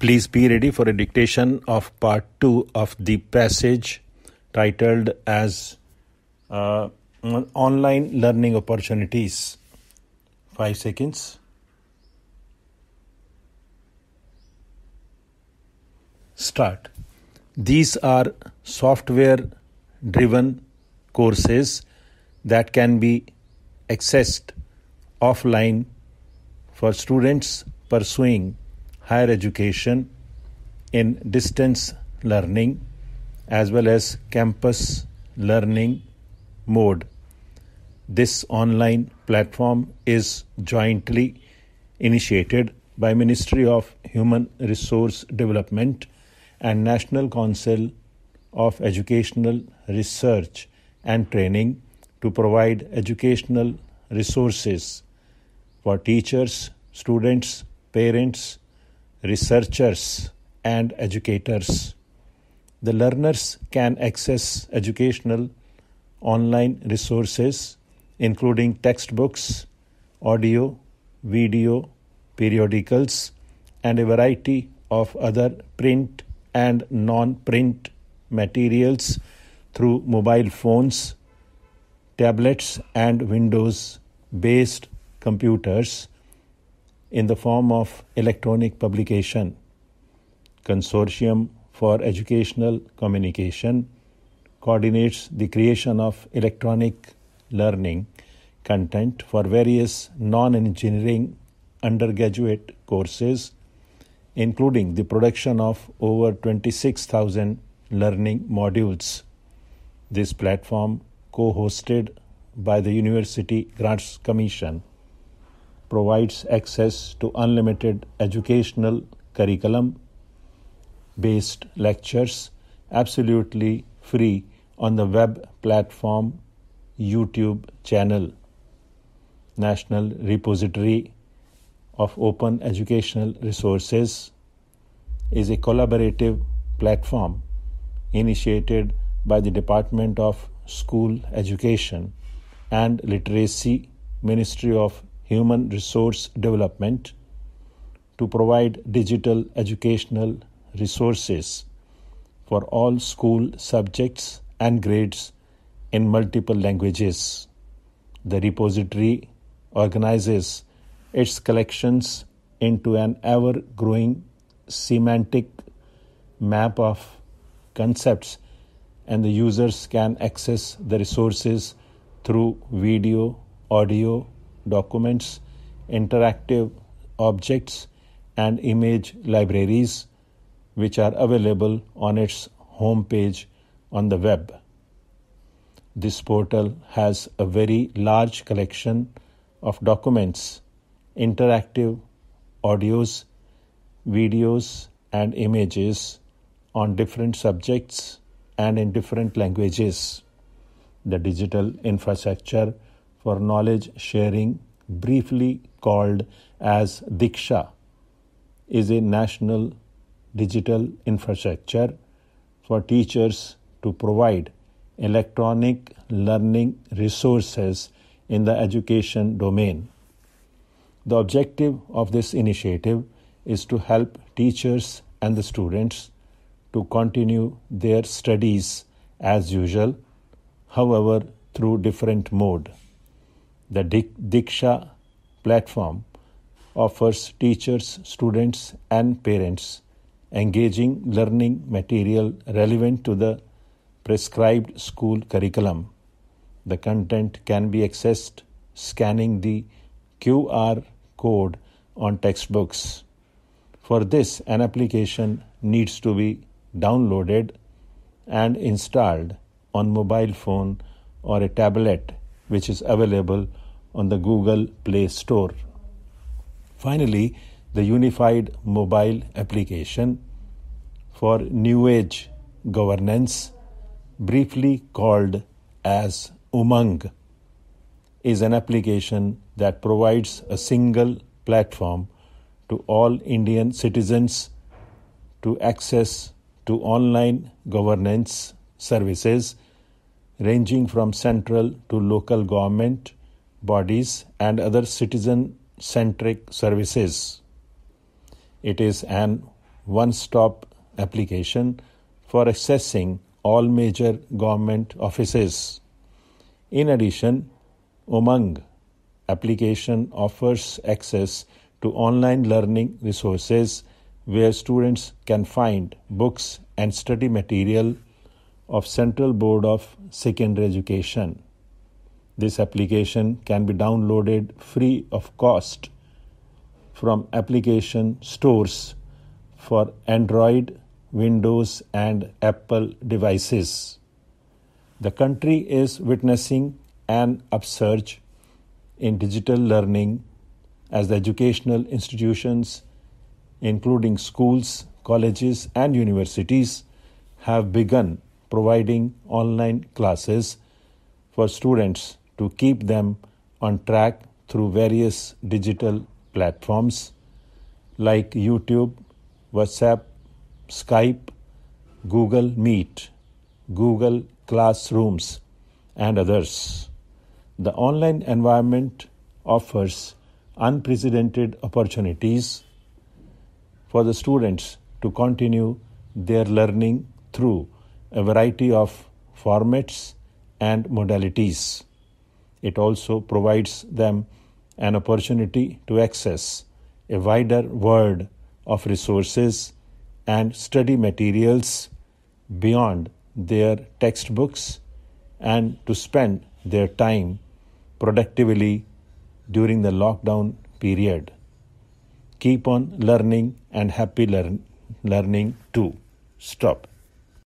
Please be ready for a dictation of part 2 of the passage titled as Online Learning Opportunities. 5 seconds. Start. These are software-driven courses that can be accessed offline for students pursuing higher education in distance learning as well as campus learning mode. This online platform is jointly initiated by Ministry of Human Resource Development and National Council of Educational Research and Training to provide educational resources for teachers, students, parents, researchers, and educators. The learners can access educational online resources including textbooks, audio, video, periodicals, and a variety of other print and non-print materials through mobile phones, tablets, and Windows-based computers in the form of electronic publication. Consortium for Educational Communication coordinates the creation of electronic learning content for various non-engineering undergraduate courses, including the production of over 26,000 learning modules. This platform, co-hosted by the University Grants Commission, provides access to unlimited educational curriculum-based lectures absolutely free on the web platform YouTube channel. National Repository of Open Educational Resources is a collaborative platform initiated by the Department of School Education and Literacy, Ministry of Human Resource Development, to provide digital educational resources for all school subjects and grades in multiple languages. The repository organizes its collections into an ever-growing semantic map of concepts, and the users can access the resources through video, audio, documents, interactive objects, and image libraries, which are available on its homepage on the web. This portal has a very large collection of documents, interactive audios, videos, and images on different subjects and in different languages. The digital infrastructure for knowledge sharing, briefly called as Diksha, is a national digital infrastructure for teachers to provide electronic learning resources in the education domain. The objective of this initiative is to help teachers and the students to continue their studies as usual, however, through different mode. The Diksha platform offers teachers, students, and parents engaging learning material relevant to the prescribed school curriculum. The content can be accessed scanning the QR code on textbooks. For this, an application needs to be downloaded and installed on mobile phone or a tablet, which is available on the Google Play Store. Finally, the Unified Mobile Application for New Age Governance, briefly called as Umang, is an application that provides a single platform to all Indian citizens to access to online governance services ranging from central to local government bodies and other citizen-centric services. It is an one-stop application for accessing all major government offices. In addition, Umang application offers access to online learning resources where students can find books and study material of Central Board of Secondary Education. This application can be downloaded free of cost from application stores for Android, Windows, and Apple devices. The country is witnessing an upsurge in digital learning as the educational institutions, including schools, colleges, and universities, have begun providing online classes for students to keep them on track through various digital platforms like YouTube, WhatsApp, Skype, Google Meet, Google Classrooms, and others. The online environment offers unprecedented opportunities for the students to continue their learning through a variety of formats and modalities. It also provides them an opportunity to access a wider world of resources and study materials beyond their textbooks and to spend their time productively during the lockdown period. Keep on learning and happy learning too. Stop.